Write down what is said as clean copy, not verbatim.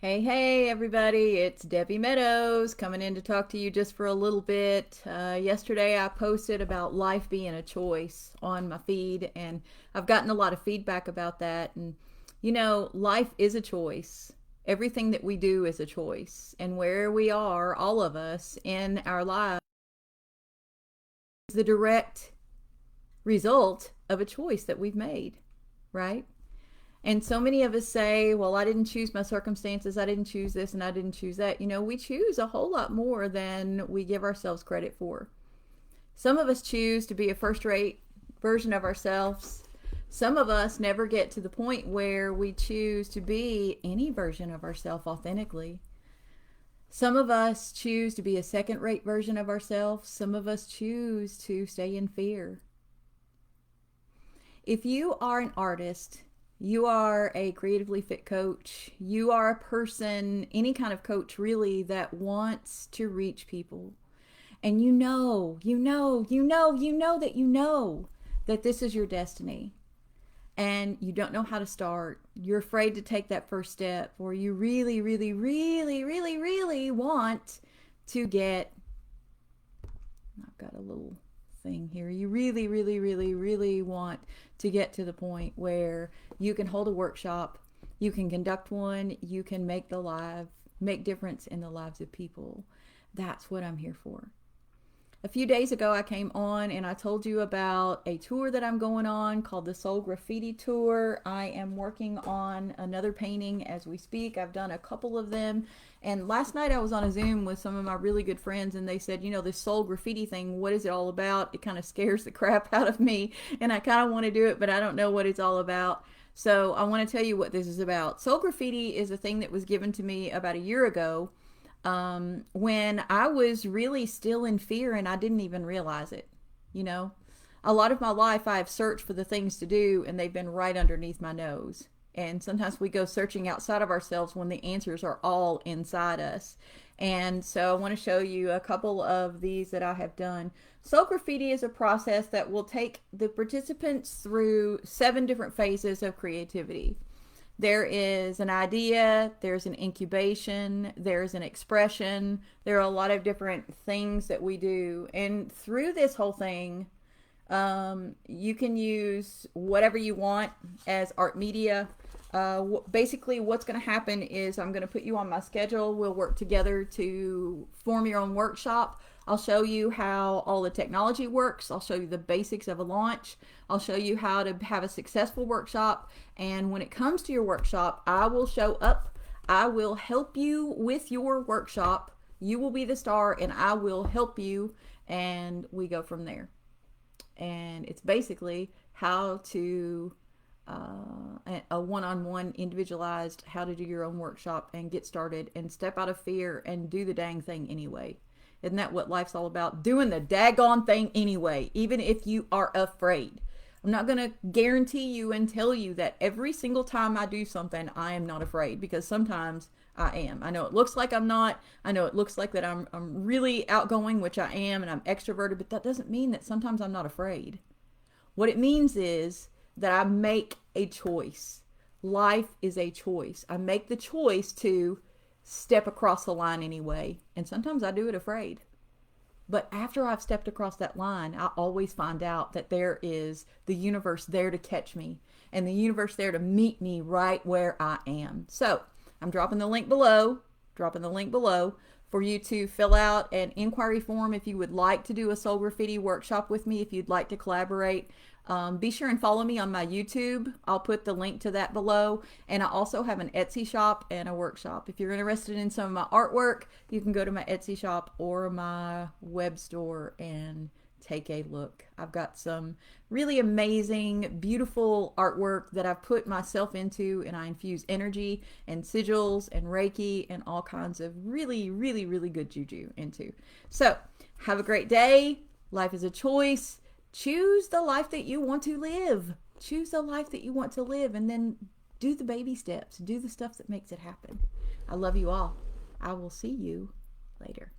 Hey, everybody, it's Debbie Meadows coming in to talk to you just for a little bit. Yesterday, I posted about life being a choice on my feed, and I've gotten a lot of feedback about that. And, life is a choice. Everything that we do is a choice, and where we are, all of us in our lives, is the direct result of a choice that we've made, right? And so many of us say, well, I didn't choose my circumstances. I didn't choose this and I didn't choose that. We choose a whole lot more than we give ourselves credit for. Some of us choose to be a first rate version of ourselves. Some of us never get to the point where we choose to be any version of ourselves authentically. Some of us choose to be a second rate version of ourselves. Some of us choose to stay in fear. If you are an artist, you are a creatively fit coach, you are a person, any kind of coach really, that wants to reach people. And that this is your destiny. And you don't know how to start. You're afraid to take that first step, or you really want to get. I've got a little thing here. You really want to get to the point where you can hold a workshop, you can conduct one, you can make difference in the lives of people. That's what I'm here for. A few days ago, I came on and I told you about a tour that I'm going on called the Soul Graffiti Tour. I am working on another painting as we speak. I've done a couple of them. And last night I was on a Zoom with some of my really good friends, and they said, this Soul Graffiti thing, what is it all about? It kind of scares the crap out of me, and I kind of want to do it, but I don't know what it's all about. So I want to tell you what this is about. Soul Graffiti is a thing that was given to me about a year ago, when I was really still in fear and I didn't even realize it. A lot of my life I've searched for the things to do, and they've been right underneath my nose. And sometimes we go searching outside of ourselves when the answers are all inside us. And so I want to show you a couple of these that I have done. Soul Graffiti is a process that will take the participants through 7 different phases of creativity. There is an idea, there's an incubation, there's an expression. There are a lot of different things that we do. And through this whole thing, you can use whatever you want as art media. Basically, what's going to happen is I'm going to put you on my schedule. We'll work together to form your own workshop. I'll show you how all the technology works. I'll show you the basics of a launch. I'll show you how to have a successful workshop. And when it comes to your workshop, I will show up. I will help you with your workshop. You will be the star, and I will help you, and we go from there. And it's basically how to a one-on-one individualized how to do your own workshop and get started and step out of fear and do the dang thing anyway. Isn't that what life's all about? Doing the daggone thing anyway, even if you are afraid. I'm not going to guarantee you and tell you that every single time I do something I am not afraid, because sometimes I am. I know it looks like I'm not. I know it looks like that I'm really outgoing, which I am, and I'm extroverted, but that doesn't mean that sometimes I'm not afraid. What it means is that I make a choice. Life is a choice. I make the choice to step across the line anyway, and sometimes I do it afraid. But after I've stepped across that line, I always find out that there is the universe there to catch me, and the universe there to meet me right where I am. So I'm dropping the link below for you to fill out an inquiry form if you would like to do a Soul Graffiti workshop with me, if you'd like to collaborate. Be sure and follow me on my YouTube. I'll put the link to that below. And I also have an Etsy shop and a workshop. If you're interested in some of my artwork, you can go to my Etsy shop or my web store and take a look. I've got some really amazing, beautiful artwork that I've put myself into, and I infuse energy and sigils and Reiki and all kinds of really good juju into. So have a great day. Life is a choice. Choose the life that you want to live. Choose the life that you want to live, and then do the baby steps. Do the stuff that makes it happen. I love you all. I will see you later.